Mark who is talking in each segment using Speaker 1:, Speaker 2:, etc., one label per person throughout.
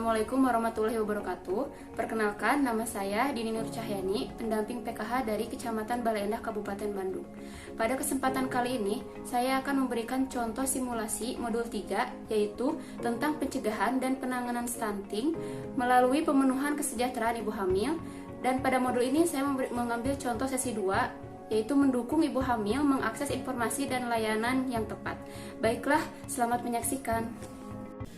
Speaker 1: Assalamualaikum warahmatullahi wabarakatuh. Perkenalkan, nama saya Dini Nur Cahyani, pendamping PKH dari Kecamatan Bale Endah, Kabupaten Bandung. Pada kesempatan kali ini, saya akan memberikan contoh simulasi modul 3, yaitu tentang pencegahan dan penanganan stunting melalui pemenuhan kesejahteraan ibu hamil. Dan pada modul ini saya mengambil contoh sesi 2, yaitu mendukung ibu hamil mengakses informasi dan layanan yang tepat. Baiklah, selamat menyaksikan.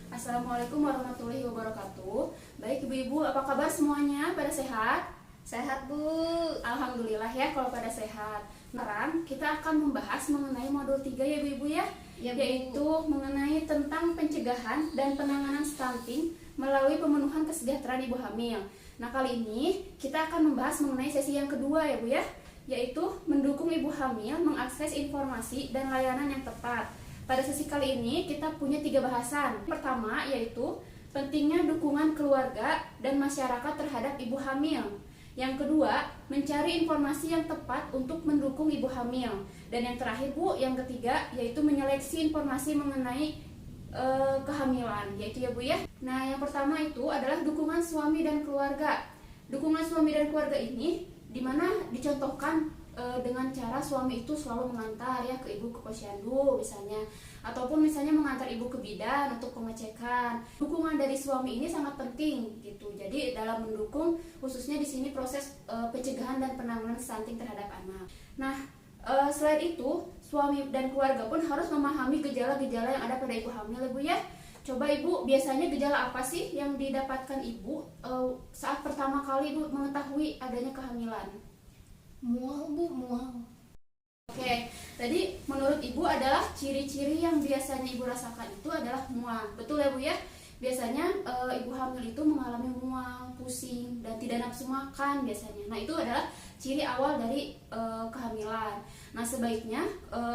Speaker 1: Assalamualaikum warahmatullahi wabarakatuh. Baik ibu-ibu, apa kabar semuanya? Pada sehat?
Speaker 2: Sehat Bu.
Speaker 1: Alhamdulillah ya kalau pada sehat. Sekarang kita akan membahas mengenai modul 3 ya ibu-ibu ya,
Speaker 2: Ya, Bu.
Speaker 1: yaitu mengenai tentang pencegahan dan penanganan stunting melalui pemenuhan kesejahteraan ibu hamil. Nah kali ini kita akan membahas mengenai sesi yang kedua ya Bu ya, yaitu mendukung ibu hamil mengakses informasi dan layanan yang tepat. Pada sesi kali ini kita punya 3 bahasan. Pertama yaitu pentingnya dukungan keluarga dan masyarakat terhadap ibu hamil. Yang kedua, mencari informasi yang tepat untuk mendukung ibu hamil. Dan yang terakhir Bu, yang ketiga yaitu menyeleksi informasi mengenai kehamilan, yaitu ya Bu ya. Nah yang pertama itu adalah dukungan suami dan keluarga. Dukungan suami dan keluarga ini dimana dicontohkan dengan cara suami itu selalu mengantar ya ke ibu ke posyandu misalnya, ataupun misalnya mengantar ibu ke bidan untuk pengecekan. Dukungan dari suami ini sangat penting gitu. Jadi dalam mendukung khususnya di sini proses pencegahan dan penanganan stunting terhadap anak. Nah, selain itu suami dan keluarga pun harus memahami gejala-gejala yang ada pada ibu hamil ibu ya. Coba ibu, biasanya gejala apa sih yang didapatkan ibu saat pertama kali ibu mengetahui adanya kehamilan?
Speaker 2: Mual Bu, mual.
Speaker 1: Oke, tadi menurut ibu adalah ciri-ciri yang biasanya ibu rasakan itu adalah mual. Betul ya Bu ya? Biasanya ibu hamil itu mengalami mual, pusing, dan tidak nafsu makan biasanya. Nah itu adalah ciri awal dari kehamilan. Nah sebaiknya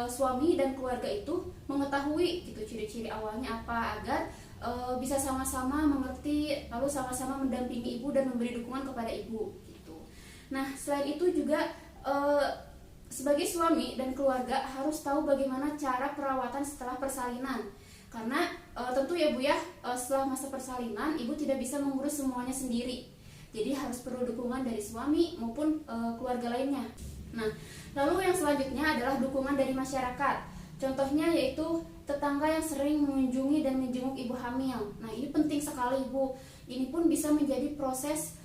Speaker 1: suami dan keluarga itu mengetahui gitu ciri-ciri awalnya apa, agar bisa sama-sama mengerti, lalu sama-sama mendampingi ibu dan memberi dukungan kepada ibu gitu. Nah selain itu juga sebagai suami dan keluarga harus tahu bagaimana cara perawatan setelah persalinan. Karena tentu ya Bu ya, setelah masa persalinan ibu tidak bisa mengurus semuanya sendiri. Jadi harus perlu dukungan dari suami maupun keluarga lainnya. Nah, lalu yang selanjutnya adalah dukungan dari masyarakat. Contohnya yaitu tetangga yang sering mengunjungi dan menjenguk ibu hamil. Nah, ini penting sekali Bu. Ini pun bisa menjadi proses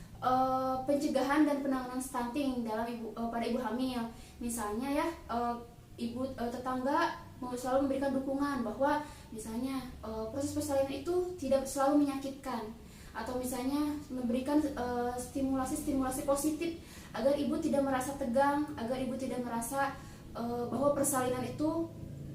Speaker 1: pencegahan dan penanganan stunting pada ibu hamil. Misalnya ya, tetangga mau selalu memberikan dukungan bahwa misalnya proses persalinan itu tidak selalu menyakitkan, atau misalnya memberikan stimulasi positif agar ibu tidak merasa tegang, agar ibu tidak merasa bahwa persalinan itu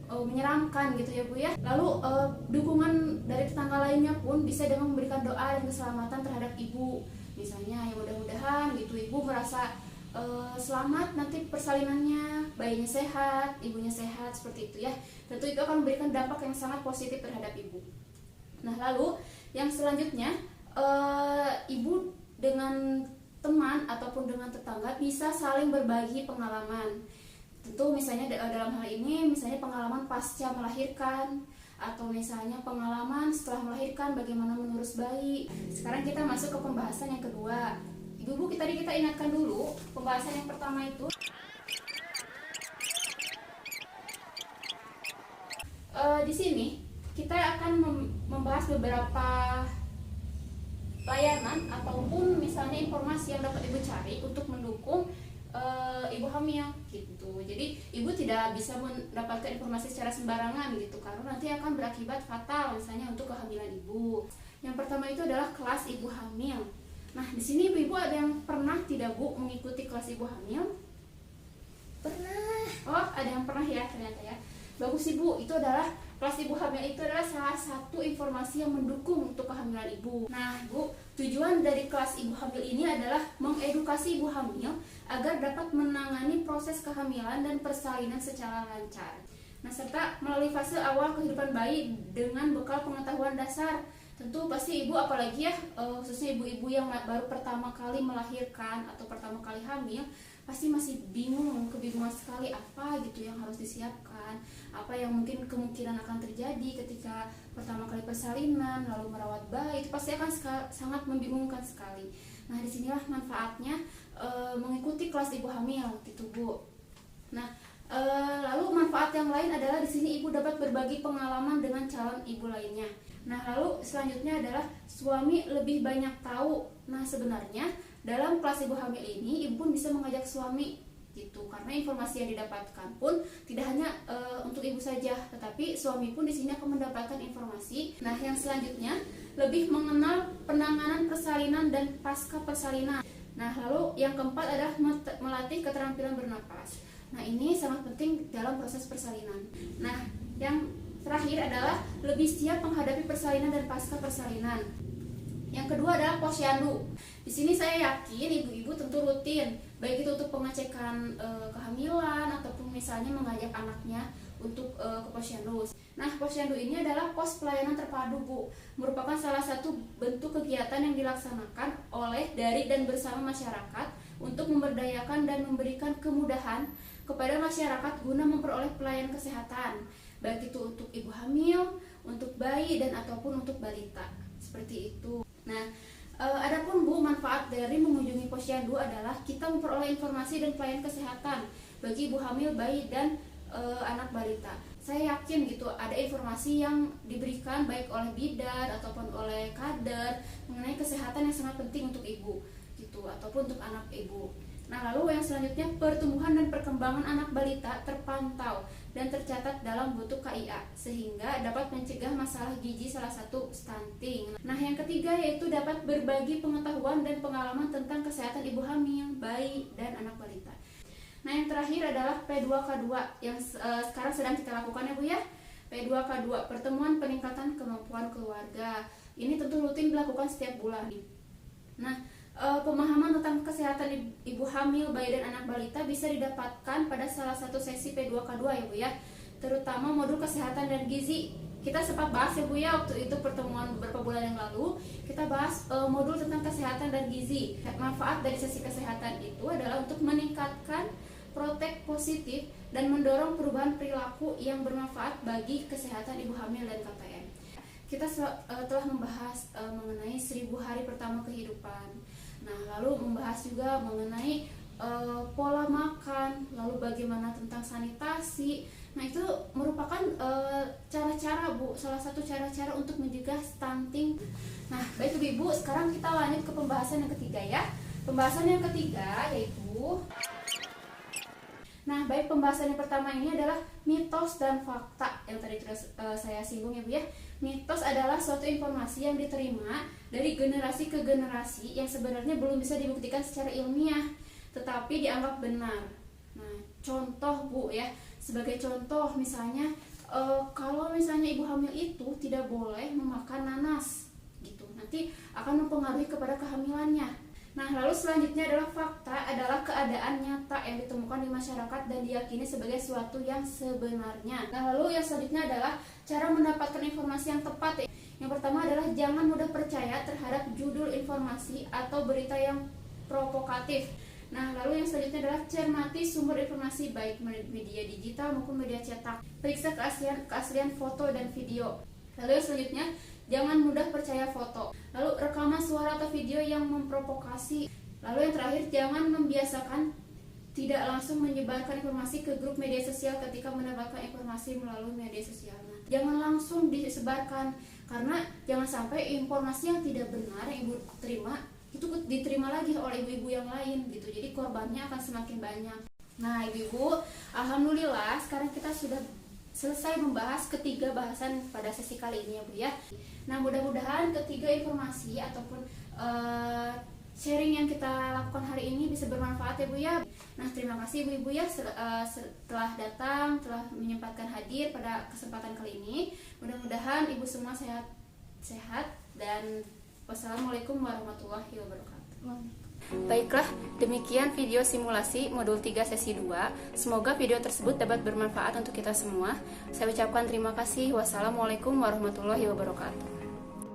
Speaker 1: menyeramkan gitu ya Bu ya. Lalu dukungan dari tetangga lainnya pun bisa dengan memberikan doa dan keselamatan terhadap ibu. Misalnya yang mudah-mudahan gitu ibu merasa selamat nanti persalinannya, bayinya sehat, ibunya sehat, seperti itu ya. Tentu itu akan memberikan dampak yang sangat positif terhadap ibu. Nah lalu yang selanjutnya, ibu dengan teman ataupun dengan tetangga bisa saling berbagi pengalaman. Tentu misalnya dalam hal ini misalnya pengalaman pasca melahirkan, atau misalnya pengalaman setelah melahirkan bagaimana mengurus bayi. Sekarang kita masuk ke pembahasan yang kedua. Ibu-ibu, kita ingatkan dulu pembahasan yang pertama itu. Di sini kita akan membahas beberapa layanan ataupun misalnya informasi yang dapat ibu cari untuk mendukung ibu hamil gitu. Jadi ibu tidak bisa mendapatkan informasi secara sembarangan gitu, karena nanti akan berakibat fatal misalnya untuk kehamilan ibu. Yang pertama itu adalah kelas ibu hamil. Nah di sini ibu ada yang pernah tidak Bu mengikuti kelas ibu hamil?
Speaker 2: Pernah.
Speaker 1: Oh ada yang pernah ya ternyata ya. Bagus Ibu, itu adalah kelas ibu hamil itu adalah salah satu informasi yang mendukung untuk kehamilan ibu. Nah Bu, tujuan dari kelas ibu hamil ini adalah mengedukasi ibu hamil agar dapat menangani proses kehamilan dan persalinan secara lancar. Nah serta melalui fase awal kehidupan bayi dengan bekal pengetahuan dasar Tentu pasti ibu, apalagi ya khususnya ibu-ibu yang baru pertama kali melahirkan atau pertama kali hamil, pasti masih bingung, kebingungan sekali apa gitu yang harus disiapkan, apa yang mungkin kemungkinan akan terjadi ketika pertama kali persalinan, lalu merawat bayi, itu pasti akan sangat membingungkan sekali. Nah, disinilah manfaatnya mengikuti kelas ibu hamil gitu Bu. Nah, lalu manfaat yang lain adalah di sini ibu dapat berbagi pengalaman dengan calon ibu lainnya. Nah, lalu selanjutnya adalah suami lebih banyak tahu. Nah, sebenarnya dalam kelas ibu hamil ini ibu pun bisa mengajak suami gitu, karena informasi yang didapatkan pun tidak hanya untuk ibu saja, tetapi suami pun di sini akan mendapatkan informasi. Nah, yang selanjutnya lebih mengenal penanganan persalinan dan pasca persalinan. Nah, lalu yang keempat adalah melatih keterampilan bernapas. Nah, ini sangat penting dalam proses persalinan. Nah, yang terakhir adalah lebih siap menghadapi persalinan dan pasca persalinan. Yang kedua adalah posyandu. Di sini saya yakin ibu-ibu tentu rutin, baik itu untuk pengecekan kehamilan ataupun misalnya mengajak anaknya untuk ke posyandu. Nah, posyandu ini adalah pos pelayanan terpadu Bu, merupakan salah satu bentuk kegiatan yang dilaksanakan oleh dari dan bersama masyarakat untuk memberdayakan dan memberikan kemudahan kepada masyarakat guna memperoleh pelayanan kesehatan, baik itu untuk ibu hamil, untuk bayi, dan ataupun untuk balita. Seperti itu. Nah, adapun Bu, manfaat dari mengunjungi posyandu adalah kita memperoleh informasi dan pelayanan kesehatan bagi ibu hamil, bayi, dan anak balita. Saya yakin gitu ada informasi yang diberikan baik oleh bidan ataupun oleh kader mengenai kesehatan yang sangat penting untuk ibu gitu, ataupun untuk anak ibu. Nah, lalu yang selanjutnya, pertumbuhan dan perkembangan anak balita terpantau dan tercatat dalam buku KIA sehingga dapat mencegah masalah gizi, salah satu stunting. Nah, yang ketiga yaitu dapat berbagi pengetahuan dan pengalaman tentang kesehatan ibu hamil, bayi, dan anak balita. Nah, yang terakhir adalah P2K2 yang sekarang sedang kita lakukan ya Bu ya. P2K2, pertemuan peningkatan kemampuan keluarga. Ini tentu rutin dilakukan setiap bulan. Nah, pemahaman tentang kesehatan ibu hamil, bayi, dan anak balita bisa didapatkan pada salah satu sesi P2K2 ya Bu ya, terutama modul kesehatan dan gizi. Kita sempat bahas ya Bu ya, waktu itu pertemuan beberapa bulan yang lalu kita bahas modul tentang kesehatan dan gizi. Manfaat dari sesi kesehatan itu adalah untuk meningkatkan protek positif dan mendorong perubahan perilaku yang bermanfaat bagi kesehatan ibu hamil dan KPM. Kita telah membahas mengenai 1000 hari pertama kehidupan. Nah, lalu membahas juga mengenai pola makan, lalu bagaimana tentang sanitasi. Nah, itu merupakan cara-cara Bu, salah satu cara-cara untuk mencegah stunting. Nah, baik Ibu, sekarang kita lanjut ke pembahasan yang ketiga ya. Pembahasan yang ketiga yaitu, nah, baik, pembahasan yang pertama ini adalah mitos dan fakta yang tadi sudah saya singgung ya Bu ya. Mitos adalah suatu informasi yang diterima dari generasi ke generasi yang sebenarnya belum bisa dibuktikan secara ilmiah, tetapi dianggap benar. Nah, contoh Bu ya, sebagai contoh misalnya kalau misalnya ibu hamil itu tidak boleh memakan nanas gitu, nanti akan mempengaruhi kepada kehamilannya. Nah, lalu selanjutnya adalah fakta, adalah keadaan nyata yang ditemukan di masyarakat dan diyakini sebagai suatu yang sebenarnya. Nah, lalu yang selanjutnya adalah cara mendapatkan informasi yang tepat. Yang pertama adalah jangan mudah percaya terhadap judul informasi atau berita yang provokatif. Nah, lalu yang selanjutnya adalah cermati sumber informasi baik media digital maupun media cetak. Periksa keaslian foto dan video. Lalu yang selanjutnya, jangan mudah percaya foto. Lalu rekaman suara atau video yang memprovokasi. Lalu yang terakhir, jangan membiasakan tidak langsung menyebarkan informasi ke grup media sosial ketika mendapatkan informasi melalui media sosial. Jangan langsung disebarkan, karena jangan sampai informasi yang tidak benar yang ibu terima itu diterima lagi oleh ibu-ibu yang lain gitu. Jadi korbannya akan semakin banyak. Nah, ibu-ibu, alhamdulillah sekarang kita sudah selesai membahas ketiga bahasan pada sesi kali ini ya Bu ya. Nah, mudah-mudahan ketiga informasi ataupun sharing yang kita lakukan hari ini bisa bermanfaat ya Bu ya. Nah, terima kasih ibu-ibu ya setelah datang, telah menyempatkan hadir pada kesempatan kali ini. Mudah-mudahan ibu semua sehat dan wassalamualaikum warahmatullahi wabarakatuh. Baiklah, demikian video simulasi modul 3 sesi 2. Semoga video tersebut dapat bermanfaat untuk kita semua. Saya ucapkan terima kasih. Wassalamualaikum warahmatullahi wabarakatuh.